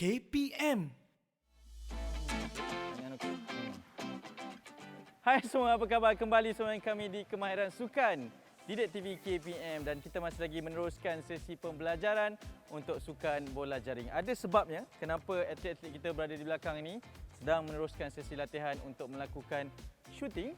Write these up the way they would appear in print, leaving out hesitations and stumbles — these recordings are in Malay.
KPM. Hai semua, apa khabar? Kembali sama kami di Kemahiran Sukan Didik TV KPM dan kita masih lagi meneruskan sesi pembelajaran untuk sukan bola jaring. Ada sebabnya kenapa atlet-atlet kita berada di belakang ini sedang meneruskan sesi latihan untuk melakukan shooting.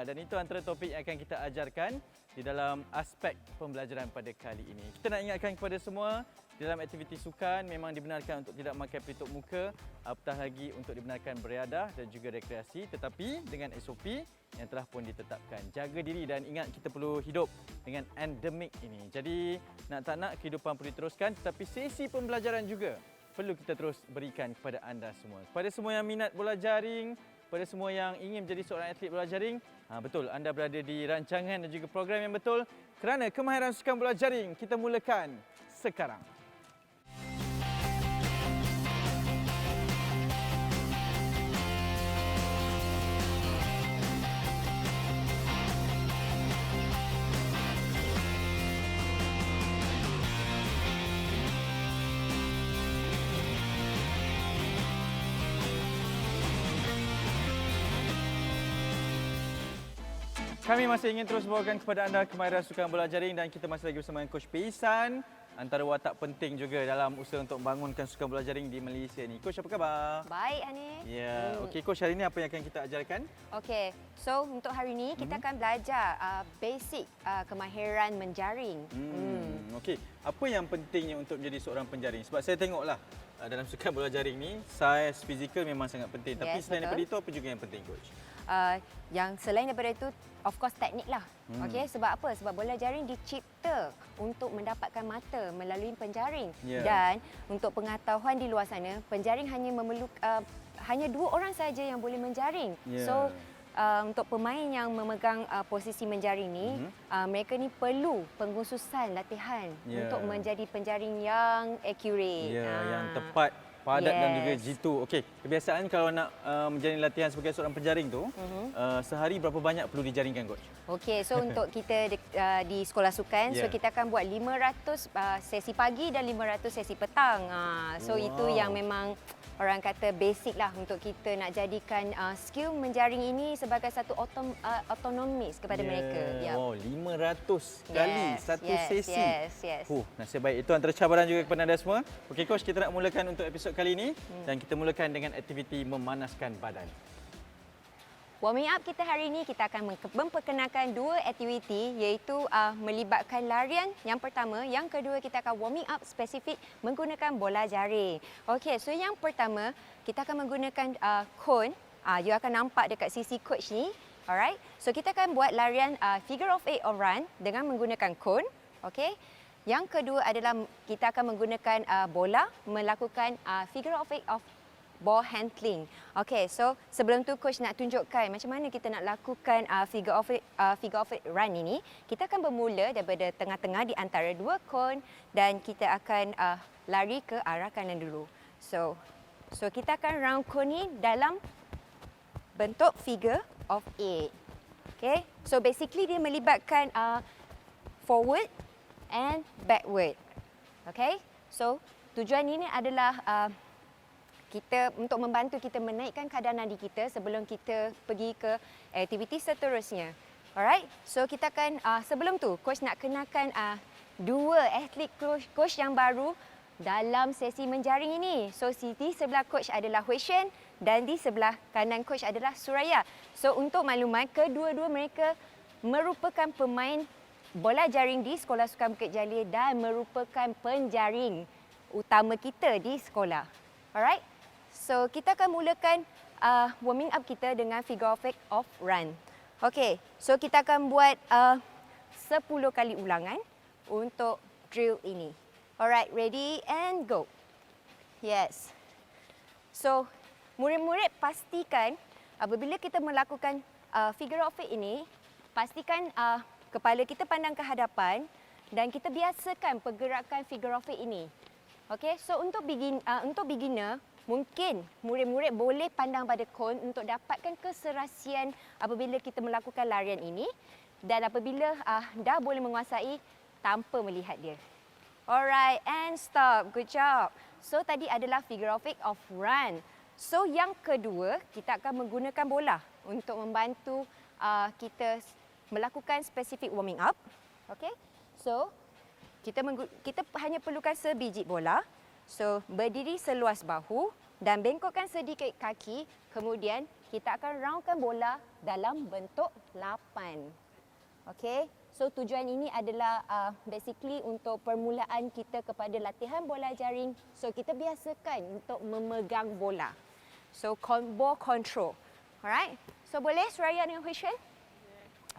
Dan itu antara topik yang akan kita ajarkan di dalam aspek pembelajaran pada kali ini. Kita nak ingatkan kepada semua, dalam aktiviti sukan memang dibenarkan untuk tidak memakai pelitup muka, apatah lagi untuk dibenarkan beriadah dan juga rekreasi, tetapi dengan SOP yang telah pun ditetapkan. Jaga diri dan ingat kita perlu hidup dengan endemik ini. Jadi nak tak nak kehidupan perlu diteruskan, tetapi sesi pembelajaran juga perlu kita terus berikan kepada anda semua. Kepada semua yang minat bola jaring, kepada semua yang ingin menjadi seorang atlet bola jaring, betul, anda berada di rancangan dan juga program yang betul kerana Kemahiran Sukan Bola Jaring kita mulakan sekarang. Kami masih ingin terus bawakan kepada anda Kemahiran Sukan Bola Jaring dan kita masih lagi bersama dengan Coach Peisan, antara watak penting juga dalam usaha untuk membangunkan sukan bola jaring di Malaysia ni. Coach, apa khabar? Baik, Hanif. Ya, okey Coach, hari ini apa yang akan kita ajarkan? Okey, so untuk hari ini kita akan belajar basic kemahiran menjaring. Okey, apa yang pentingnya untuk menjadi seorang penjaring? Sebab saya tengoklah dalam sukan bola jaring ni, saiz fizikal memang sangat penting. Tapi Yes, selain betul. daripada itu, apa juga yang penting, Coach? Yang selain daripada itu, of course teknik lah. Okey, sebab apa? Sebab bola jaring dicipta untuk mendapatkan mata melalui penjaring. Ya. Dan untuk pengetahuan di luar sana, penjaring hanya 2 orang saja yang boleh menjaring. Ya. So untuk pemain yang memegang posisi menjaring ni, mereka ni perlu pengkhususan latihan Ya. untuk menjadi penjaring yang accurate. Ya, yang tepat, padat dan juga Yes. jitu. Okey, kebiasaan kalau nak menjalani latihan sebagai seorang penjaring tu, sehari berapa banyak perlu dijaringkan, Coach? Okey, so untuk kita di sekolah sukan, so Yeah. kita akan buat 500 sesi pagi dan 500 sesi petang. So itu Wow. yang memang orang kata basic lah untuk kita nak jadikan skill menjaring ini sebagai satu autonomis kepada mereka. Ya. Wow, 500 kali satu sesi. Yes. Nasib baik. Itu antara cabaran juga kepada anda semua. Okey Coach, kita nak mulakan untuk episod kali ini dan kita mulakan dengan aktiviti memanaskan badan. Warming up kita hari ini, kita akan memperkenalkan 2 aktiviti iaitu melibatkan larian yang pertama. Yang kedua, kita akan warming up spesifik menggunakan bola jaring. Okey, so yang pertama, kita akan menggunakan cone. You akan nampak dekat sisi coach ni. Alright, so kita akan buat larian figure of 8 or run dengan menggunakan cone. Okey. Yang kedua adalah kita akan menggunakan bola melakukan figure of 8 of ball handling. Okey, so sebelum tu coach nak tunjukkan macam mana kita nak lakukan figure of 8 run ini. Kita akan bermula daripada tengah-tengah di antara 2 cone dan kita akan lari ke arah kanan dulu. So kita akan round cone ni dalam bentuk figure of 8. Okey, so basically dia melibatkan forward and backward. Okay, so tujuan ini adalah kita untuk membantu kita menaikkan kadar nadi kita sebelum kita pergi ke aktiviti seterusnya. Alright, so kita akan sebelum tu coach nak kenalkan 2 atlet coach yang baru dalam sesi menjaring ini. So di sebelah coach adalah Hui Xuan dan di sebelah kanan coach adalah Suraya. So untuk maklumat, kedua-dua mereka merupakan pemain bola jaring di Sekolah Sukan Bukit Jalil dan merupakan penjaring utama kita di sekolah. Alright. So kita akan mulakan warming up kita dengan figure of run. Okey. So kita akan buat 10 kali ulangan untuk drill ini. Alright, ready and go. Yes. So murid-murid pastikan apabila kita melakukan figure of 8 ini, pastikan kepala kita pandang ke hadapan dan kita biasakan pergerakan figure of 8 ini. Okey, so untuk beginner, mungkin murid-murid boleh pandang pada cone untuk dapatkan keserasian apabila kita melakukan larian ini dan apabila dah boleh menguasai tanpa melihat dia. Alright, and stop. Good job. So tadi adalah figure of 8 of run. So yang kedua, kita akan menggunakan bola untuk membantu kita melakukan spesifik warming up. Okay. So kita hanya perlukan sebiji bola. So berdiri seluas bahu dan bengkokkan sedikit kaki. Kemudian kita akan roundkan bola dalam bentuk lapan. Okay. So tujuan ini adalah basically untuk permulaan kita kepada latihan bola jaring. So kita biasakan untuk memegang bola. So ball control. Alright. So boleh Suraya dengan Huishan?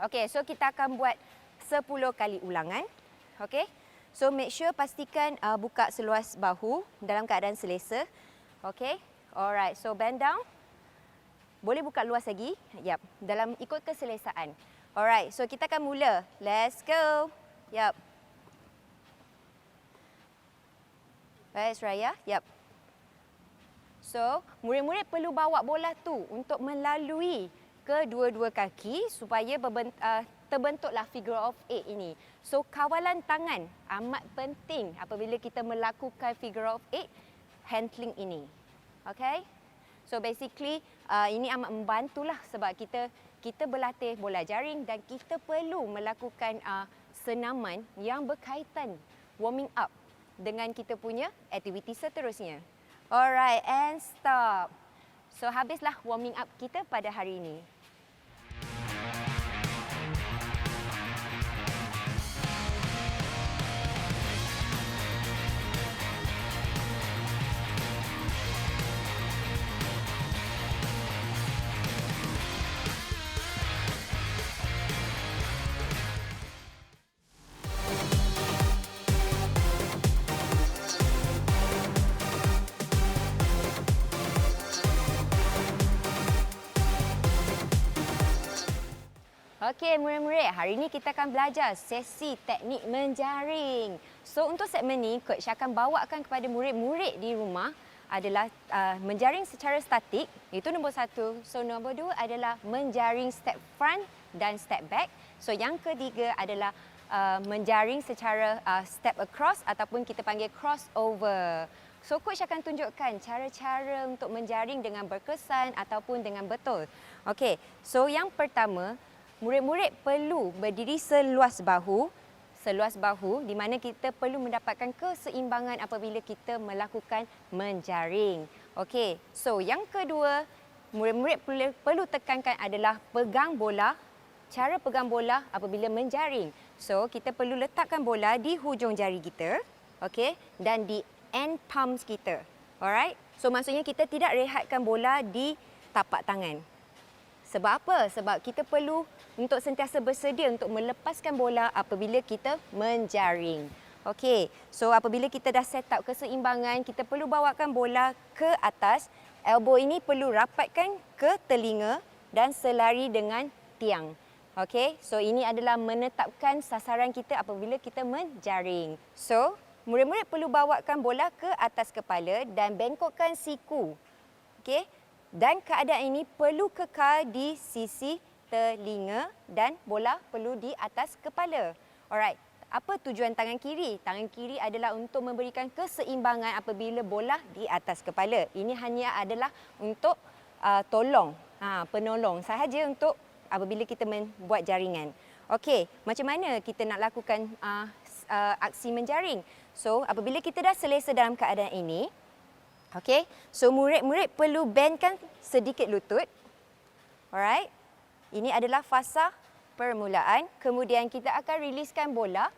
Okay, so kita akan buat 10 kali ulangan. Okay. So make sure pastikan buka seluas bahu dalam keadaan selesa. Okay. Alright, so bend down. Boleh buka luas lagi. Yap, dalam ikut keselesaan. Alright, so kita akan mula. Let's go. Yap. Baik, Suraya. Yap. So, murid-murid perlu bawa bola tu untuk melalui kedua-dua kaki supaya terbentuklah figure of 8 ini. So, kawalan tangan amat penting apabila kita melakukan figure of 8 handling ini. Okay? So, basically ini amat membantulah sebab kita berlatih bola jaring dan kita perlu melakukan senaman yang berkaitan warming up dengan kita punya aktiviti seterusnya. Alright, and stop. So, habislah warming up kita pada hari ini. Okey, murid-murid, hari ini kita akan belajar sesi teknik menjaring. So, untuk segmen ni, Coach akan bawakan kepada murid-murid di rumah adalah menjaring secara statik, itu nombor 1. So, nombor 2 adalah menjaring step front dan step back. So, yang ketiga adalah menjaring secara step across ataupun kita panggil crossover. So, Coach akan tunjukkan cara-cara untuk menjaring dengan berkesan ataupun dengan betul. Okey, so yang pertama, murid-murid perlu berdiri seluas bahu di mana kita perlu mendapatkan keseimbangan apabila kita melakukan menjaring. Okey, so yang kedua, murid-murid perlu tekankan adalah pegang bola. Cara pegang bola apabila menjaring. So, kita perlu letakkan bola di hujung jari kita, okey, dan di end palms kita. Alright? So, maksudnya kita tidak rehatkan bola di tapak tangan. Sebab apa? Sebab kita perlu untuk sentiasa bersedia untuk melepaskan bola apabila kita menjaring. Okey, so apabila kita dah set up keseimbangan, kita perlu bawakan bola ke atas. Elbow ini perlu rapatkan ke telinga dan selari dengan tiang. Okey, so ini adalah menetapkan sasaran kita apabila kita menjaring. So, murid-murid perlu bawakan bola ke atas kepala dan bengkokkan siku. Okey. Dan keadaan ini perlu kekal di sisi telinga dan bola perlu di atas kepala. Alright, apa tujuan tangan kiri? Tangan kiri adalah untuk memberikan keseimbangan apabila bola di atas kepala. Ini hanya adalah untuk penolong sahaja untuk apabila kita membuat jaringan. Okey, macam mana kita nak lakukan aksi menjaring? So, apabila kita dah selesa dalam keadaan ini, okey, so murid-murid perlu bendkan sedikit lutut. Alright. Ini adalah fasa permulaan. Kemudian kita akan riliskan bola.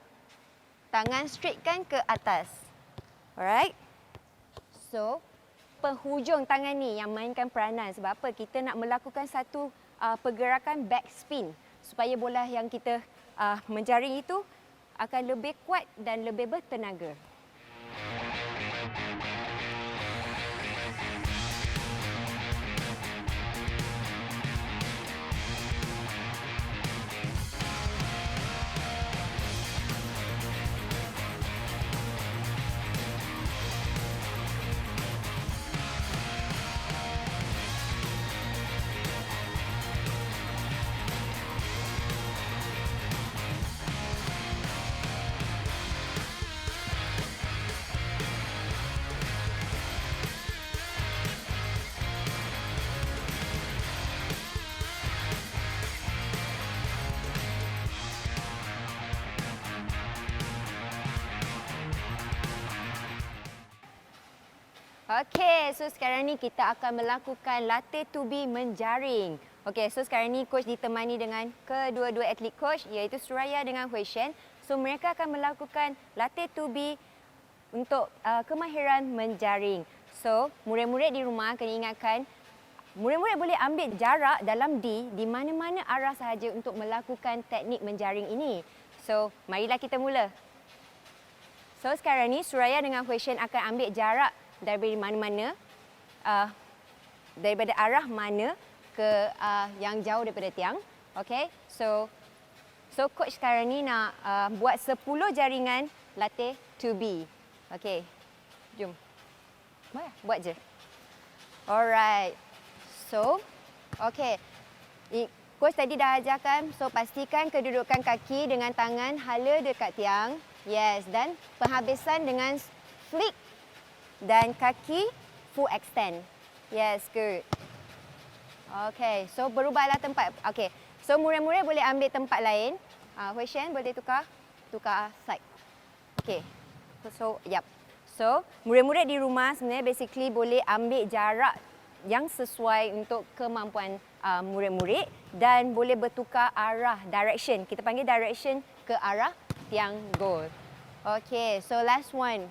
Tangan straightkan ke atas. Alright. So, penghujung tangan ni yang mainkan peranan. Sebab apa? Kita nak melakukan satu pergerakan back spin. Supaya bola yang kita menjaring itu akan lebih kuat dan lebih bertenaga. Okey, so sekarang ni kita akan melakukan latih tubi menjaring. Okey, so sekarang ni coach ditemani dengan kedua-dua atlet coach iaitu Suraya dengan Hui Shen. So mereka akan melakukan latih tubi untuk kemahiran menjaring. So murid-murid di rumah kena ingatkan, murid-murid boleh ambil jarak dalam di mana-mana arah sahaja untuk melakukan teknik menjaring ini. So marilah kita mula. So sekarang ni Suraya dengan Hui Shen akan ambil jarak daripada mana-mana, daripada arah mana ke yang jauh daripada tiang. Okay, so coach sekarang ni nak buat 10 jaringan latih 2B. Okay, jom. Buat je. Alright. So, okay. Coach tadi dah ajarkan, so pastikan kedudukan kaki dengan tangan hala dekat tiang. Yes, dan penghabisan dengan flick dan kaki full extend. Yes, good. Okay, so berubahlah tempat. Okay, so murid-murid boleh ambil tempat lain. Hui Shen boleh tukar side. Okay, so yep. So murid-murid di rumah sebenarnya basically boleh ambil jarak yang sesuai untuk kemampuan murid-murid dan boleh bertukar arah, direction. Kita panggil direction ke arah tiang goal. Okay, so last one.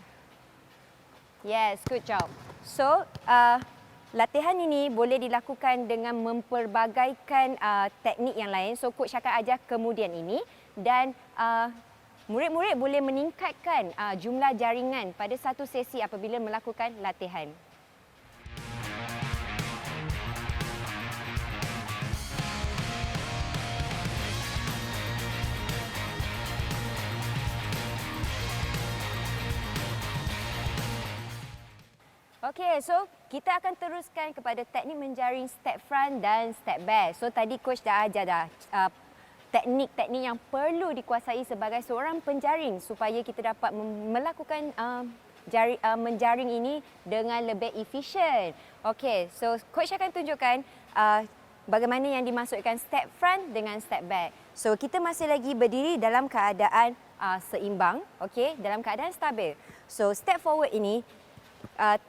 Yes, good job. So, latihan ini boleh dilakukan dengan memperbagaikan teknik yang lain. So, coach akan ajar kemudian ini dan murid-murid boleh meningkatkan jumlah jaringan pada satu sesi apabila melakukan latihan. Okey, so kita akan teruskan kepada teknik menjaring step front dan step back. So tadi coach dah ajar dah teknik-teknik yang perlu dikuasai sebagai seorang penjaring supaya kita dapat melakukan menjaring ini dengan lebih efisien. Okey, so coach akan tunjukkan bagaimana yang dimaksudkan step front dengan step back. So kita masih lagi berdiri dalam keadaan seimbang, okey, dalam keadaan stabil. So step forward ini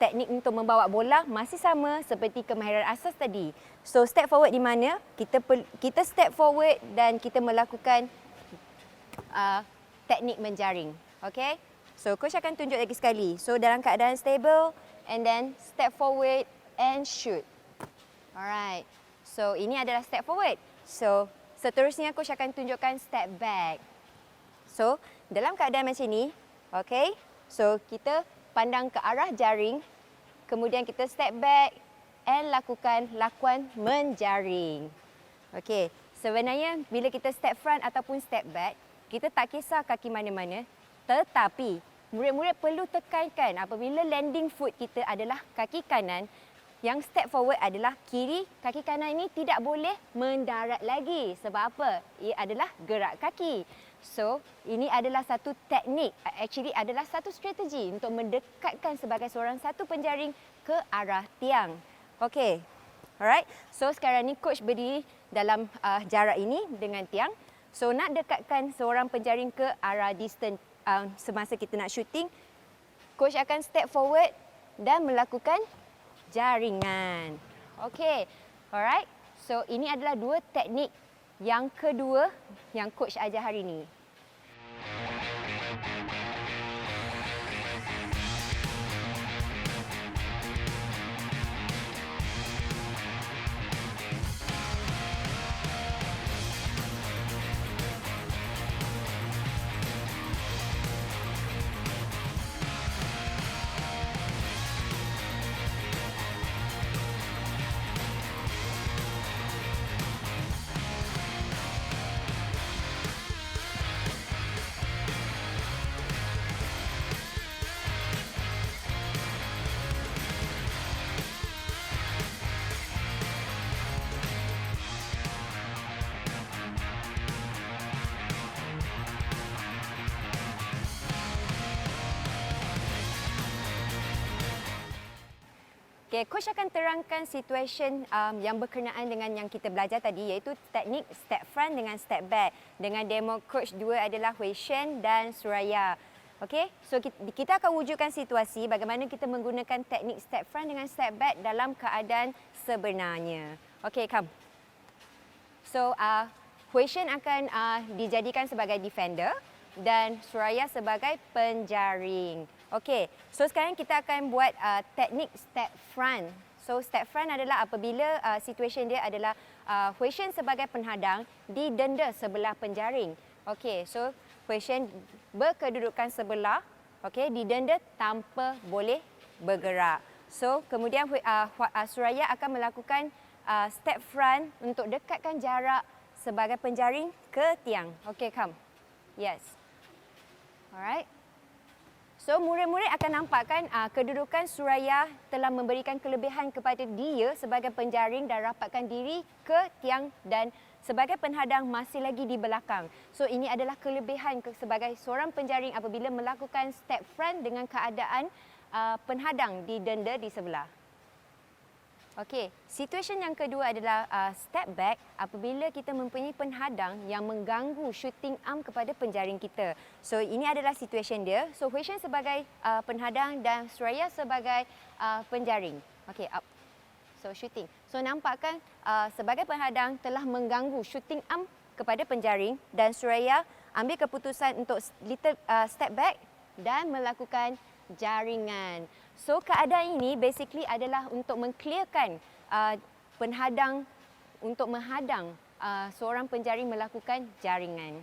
teknik untuk membawa bola masih sama seperti kemahiran asas tadi. So step forward di mana kita step forward dan kita melakukan teknik menjaring. Okay? So coach akan tunjuk lagi sekali. So dalam keadaan stable and then step forward and shoot. Alright. So ini adalah step forward. So seterusnya coach akan tunjukkan step back. So dalam keadaan macam ni, okay? So kita pandang ke arah jaring, kemudian kita step back and lakukan lakuan menjaring. Okey, sebenarnya bila kita step front ataupun step back, kita tak kisah kaki mana-mana, tetapi murid-murid perlu tekankan apabila landing foot kita adalah kaki kanan, yang step forward adalah kiri, kaki kanan ini tidak boleh mendarat lagi. Sebab apa? Ia adalah gerak kaki. So, ini adalah satu teknik, actually adalah satu strategi untuk mendekatkan sebagai seorang satu penjaring ke arah tiang. Okey, alright. So, sekarang ni coach berdiri dalam jarak ini dengan tiang. So, nak dekatkan seorang penjaring ke arah distance semasa kita nak shooting, coach akan step forward dan melakukan jaringan. Okey, alright. So, ini adalah dua teknik yang kedua yang coach ajar hari ini. Okay, coach akan terangkan situasi yang berkenaan dengan yang kita belajar tadi, iaitu teknik step front dengan step back. Dengan demo coach dua adalah Hui Shen dan Suraya. Okey, so kita akan wujudkan situasi bagaimana kita menggunakan teknik step front dengan step back dalam keadaan sebenarnya. Okey, come. So, Hui Shen akan dijadikan sebagai defender dan Suraya sebagai penjaring. Okey, so sekarang kita akan buat teknik step front. So, step front adalah apabila situation dia adalah Hui Shen sebagai penhadang didenda sebelah penjaring. Okey, so Hui Shen berkedudukan sebelah, okey, didenda tanpa boleh bergerak. So, kemudian Suraya akan melakukan step front untuk dekatkan jarak sebagai penjaring ke tiang. Okey, come. Yes. Alright. So, murid-murid akan nampakkan kedudukan Suraya telah memberikan kelebihan kepada dia sebagai penjaring dan rapatkan diri ke tiang dan sebagai penhadang masih lagi di belakang. So, ini adalah kelebihan sebagai seorang penjaring apabila melakukan step front dengan keadaan penhadang didenda di sebelah. Okey, situasi yang kedua adalah step back apabila kita mempunyai penhadang yang mengganggu shooting arm kepada penjaring kita. So, ini adalah situasi dia. So, Hui Shen sebagai penhadang dan Suraya sebagai penjaring. Okey, up. So, shooting. So, nampakkan sebagai penhadang telah mengganggu shooting arm kepada penjaring dan Suraya ambil keputusan untuk step back dan melakukan jaringan. So, keadaan ini basically adalah untuk mengclearkan penhadang untuk menghadang seorang penjaring melakukan jaringan.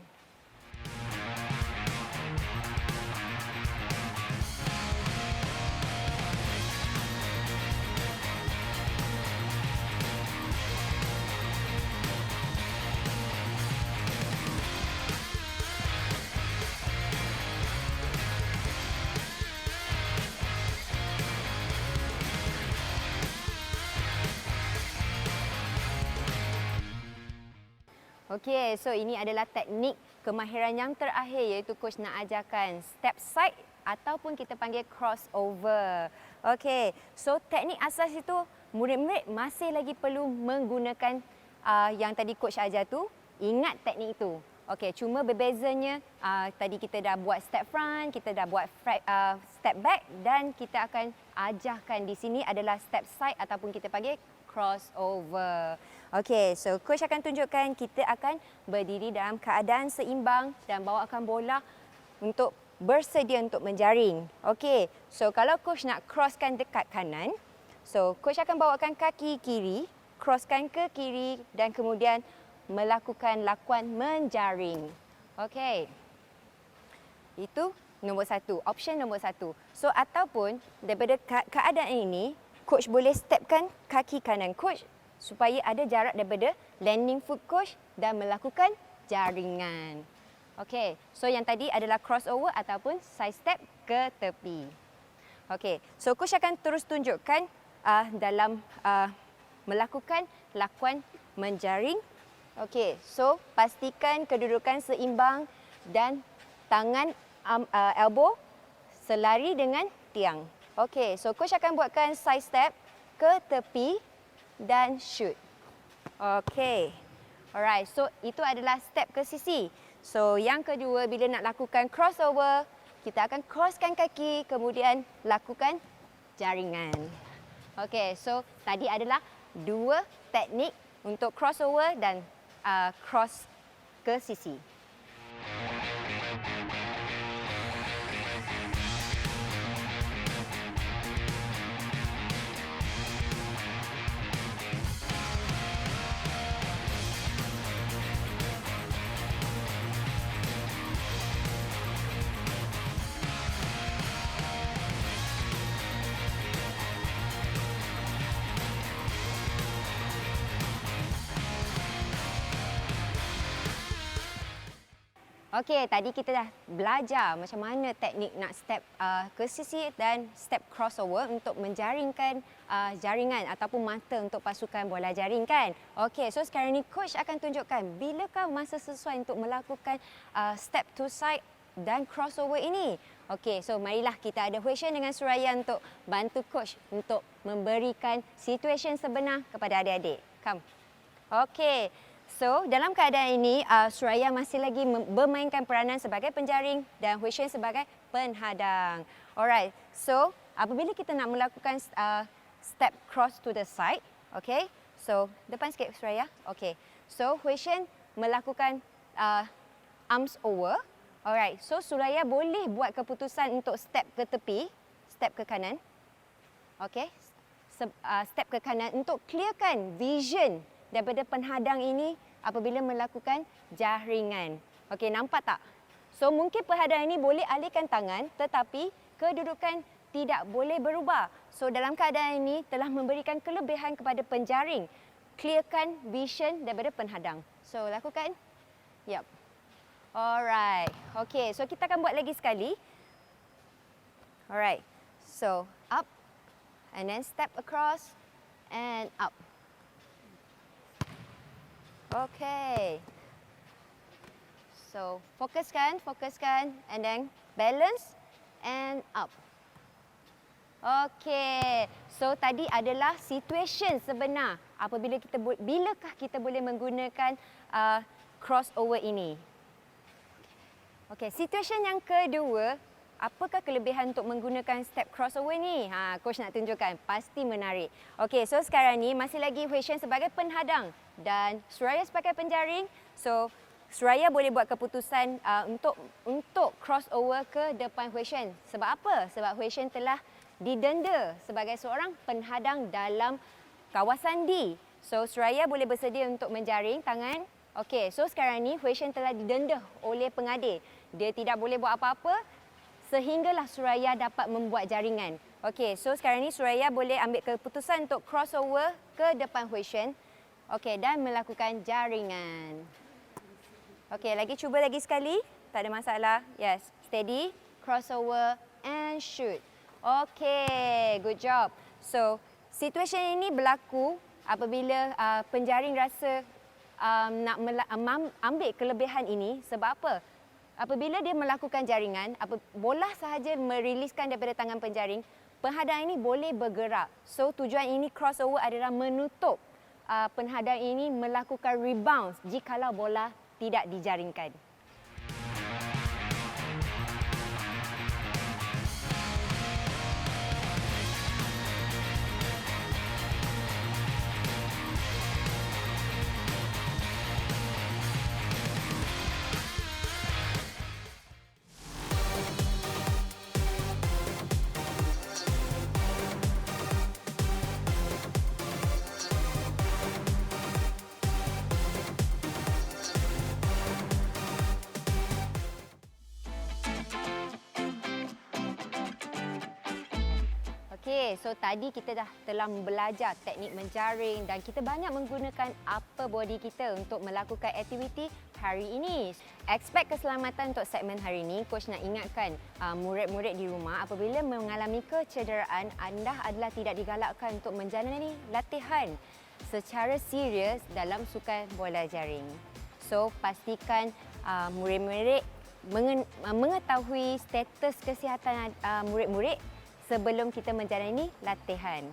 Okey, so ini adalah teknik kemahiran yang terakhir iaitu coach nak ajarkan step side ataupun kita panggil crossover. Okey, so teknik asas itu murid-murid masih lagi perlu menggunakan yang tadi coach ajar tu. Ingat teknik itu. Okey, cuma berbezanya tadi kita dah buat step front, kita dah buat step back dan kita akan ajarkan di sini adalah step side ataupun kita panggil crossover. Okey, so coach akan tunjukkan kita akan berdiri dalam keadaan seimbang dan bawakan bola untuk bersedia untuk menjaring. Okey, so kalau coach nak crosskan dekat kanan, so coach akan bawakan kaki kiri, crosskan ke kiri dan kemudian melakukan lakuan menjaring. Okey. Itu nombor satu, option nombor satu. So ataupun daripada keadaan ini, coach boleh stepkan kaki kanan coach supaya ada jarak daripada landing foot coach dan melakukan jaringan. Okey, so yang tadi adalah crossover ataupun side step ke tepi. Okey, so coach akan terus tunjukkan dalam melakukan lakuan menjaring. Okey, so pastikan kedudukan seimbang dan tangan elbow selari dengan tiang. Okey, so coach akan buatkan side step ke tepi dan shoot. Okey. Alright, so itu adalah step ke sisi. So yang kedua bila nak lakukan crossover, kita akan crosskan kaki kemudian lakukan jaringan. Okey, so tadi adalah dua teknik untuk crossover dan cross ke sisi. Okey, tadi kita dah belajar macam mana teknik nak step ke sisi dan step crossover untuk menjaringkan jaringan ataupun mata untuk pasukan bola jaring kan. Okey, so sekarang ni coach akan tunjukkan bilakah masa sesuai untuk melakukan step to side dan crossover ini. Okey, so marilah kita ada Hui Shen dengan Suraya untuk bantu coach untuk memberikan situasi sebenar kepada adik-adik. Come. Okey. So, dalam keadaan ini, Suraya masih lagi bermainkan peranan sebagai penjaring dan Hui Shen sebagai penghadang. Alright, so apabila kita nak melakukan step cross to the side, okay. So, depan sikit Suraya. Okay. So, Hui Shen melakukan arms over. Alright, so Suraya boleh buat keputusan untuk step ke tepi, step ke kanan. Okay, step ke kanan untuk clearkan vision daripada penhadang ini apabila melakukan jaringan. Okey, nampak tak? So mungkin penhadang ini boleh alihkan tangan tetapi kedudukan tidak boleh berubah. So dalam keadaan ini telah memberikan kelebihan kepada penjaring. Clearkan vision daripada penhadang. So lakukan. Yep. Alright. Okey, so kita akan buat lagi sekali. Alright. So up and then step across and up. Okay. So, fokuskan and then balance and up. Okay. So, tadi adalah situation sebenar apabila bilakah kita boleh menggunakan crossover ini. Okay, situation yang kedua, apakah kelebihan untuk menggunakan step crossover ni? Coach nak tunjukkan. Pasti menarik. Okey, so sekarang ni masih lagi Hui Shen sebagai penghadang dan Suraya sebagai penjaring. So, Suraya boleh buat keputusan untuk crossover ke depan Hui Shen. Sebab apa? Sebab Hui Shen telah didenda sebagai seorang penghadang dalam kawasan D. So, Suraya boleh bersedia untuk menjaring tangan. Okey, so sekarang ni Hui Shen telah didenda oleh pengadil. Dia tidak boleh buat apa-apa sehinggalah Suraya dapat membuat jaringan. Okey, so sekarang ni Suraya boleh ambil keputusan untuk crossover ke depan Hui Shen. Okey, dan melakukan jaringan. Okey, cuba lagi sekali. Tak ada masalah. Yes, steady, crossover and shoot. Okey, good job. So, situasi ini berlaku apabila penjaring rasa nak ambil kelebihan ini. Sebab apa? Apabila dia melakukan jaringan, bola sahaja meriliskan daripada tangan penjaring, penghadang ini boleh bergerak. So, tujuan ini crossover adalah menutup penghadang ini melakukan rebound jikalau bola tidak dijaringkan. Okey, so tadi kita telah belajar teknik menjaring dan kita banyak menggunakan upper body kita untuk melakukan aktiviti hari ini. Aspek keselamatan untuk segmen hari ini, Coach nak ingatkan murid-murid di rumah apabila mengalami kecederaan, anda adalah tidak digalakkan untuk menjalani latihan secara serius dalam sukan bola jaring. So, pastikan murid-murid mengetahui status kesihatan murid-murid sebelum kita menjalani latihan.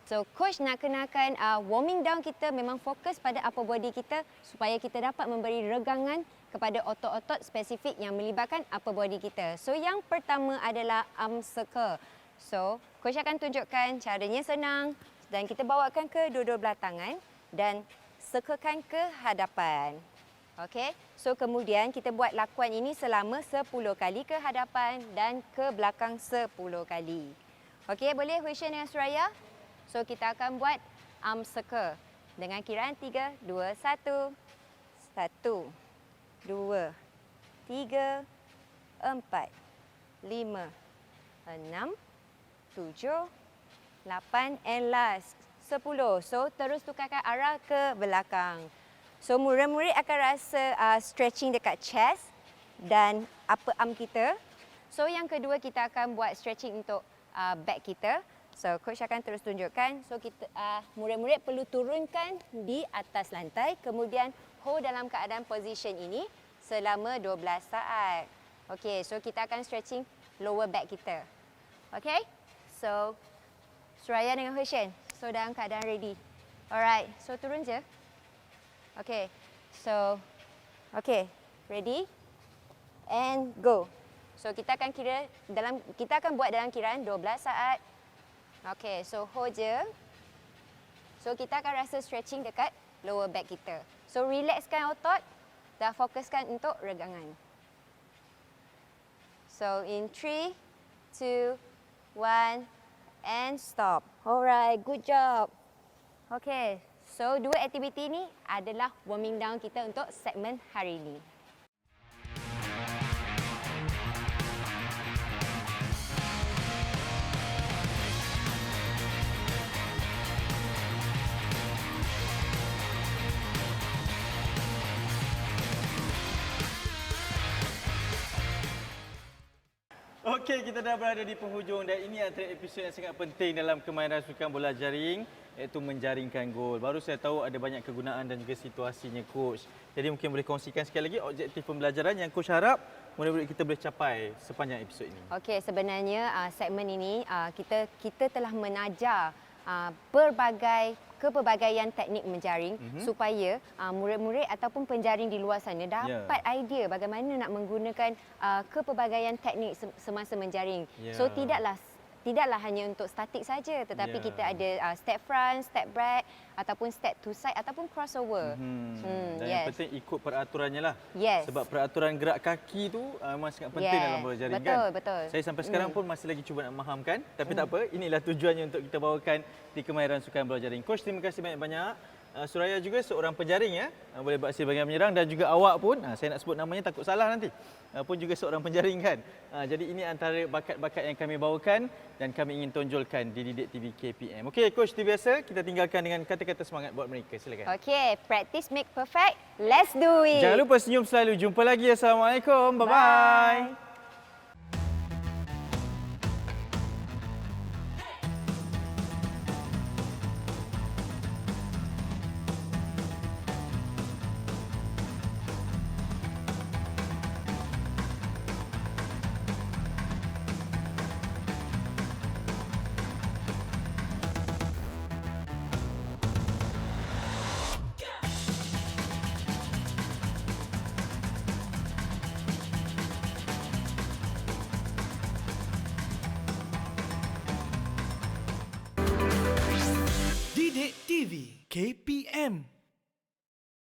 So, Coach nak kenalkan warming down kita memang fokus pada upper body kita supaya kita dapat memberi regangan kepada otot-otot spesifik yang melibatkan upper body kita. So, yang pertama adalah arm circle. So, Coach akan tunjukkan caranya senang dan kita bawakan ke dua-dua belah tangan dan circlekan ke hadapan. Okey, so kemudian kita buat lakuan ini selama 10 kali ke hadapan dan ke belakang 10 kali. Okey, boleh Hui Shen dengan Suraya? So kita akan buat arm circle dengan kiraan 3, 2, 1. 1, 2, 3, 4, 5, 6, 7, 8 and last 10. So terus tukarkan arah ke belakang. So, murid-murid akan rasa stretching dekat chest dan upper arm kita. So, yang kedua kita akan buat stretching untuk back kita. So, Coach akan terus tunjukkan. So, kita murid-murid perlu turunkan di atas lantai. Kemudian, hold dalam keadaan position ini selama 12 saat. Okey, so kita akan stretching lower back kita. Okey? So, Suraya dengan Hui Shen. So, dalam keadaan ready. Alright, so turun je. Okey, So, okay, ready? And go. So kita akan buat dalam kiraan 12 saat. Okay, so hold je. So kita akan rasa stretching dekat lower back kita. So relaxkan otot dan fokuskan untuk regangan. So in 3, 2, 1 and stop. Alright, good job. Okay, so dua aktiviti ni adalah warming down kita untuk segmen hari ini. Okey, kita dah berada di penghujung dan ini antara episod yang sangat penting dalam kemahiran sukan bola jaring, iaitu menjaringkan gol. Baru saya tahu ada banyak kegunaan dan juga situasinya, Coach. Jadi mungkin boleh kongsikan sekali lagi objektif pembelajaran yang Coach harap mudah-mudahan kita boleh capai sepanjang episod ini. Okey, sebenarnya segmen ini kita telah menajar kepelbagaian teknik menjaring supaya murid-murid ataupun penjaring di luar sana dapat idea bagaimana nak menggunakan kepelbagaian teknik semasa menjaring. So tidaklah hanya untuk statik saja, tetapi kita ada step front, step back ataupun step to side ataupun crossover. Dan yang penting ikut peraturannya lah. Yes. Sebab peraturan gerak kaki tu memang sangat penting dalam bola jaring betul, kan. Betul. Saya sampai sekarang pun masih lagi cuba nak memahamkan, tapi tak apa, inilah tujuannya untuk kita bawakan di kemahiran sukan bola jaring. Coach, terima kasih banyak-banyak. Suraya juga seorang penjaring ya, boleh beraksi bahagian menyerang dan juga awak pun, saya nak sebut namanya takut salah nanti, pun juga seorang penjaring kan. Jadi ini antara bakat-bakat yang kami bawakan dan kami ingin tonjolkan di Didik TV KPM. Okey, Coach, seperti biasa kita tinggalkan dengan kata-kata semangat buat mereka. Silakan. Okey, practice make perfect. Let's do it. Jangan lupa senyum selalu. Jumpa lagi. Assalamualaikum. Bye-bye.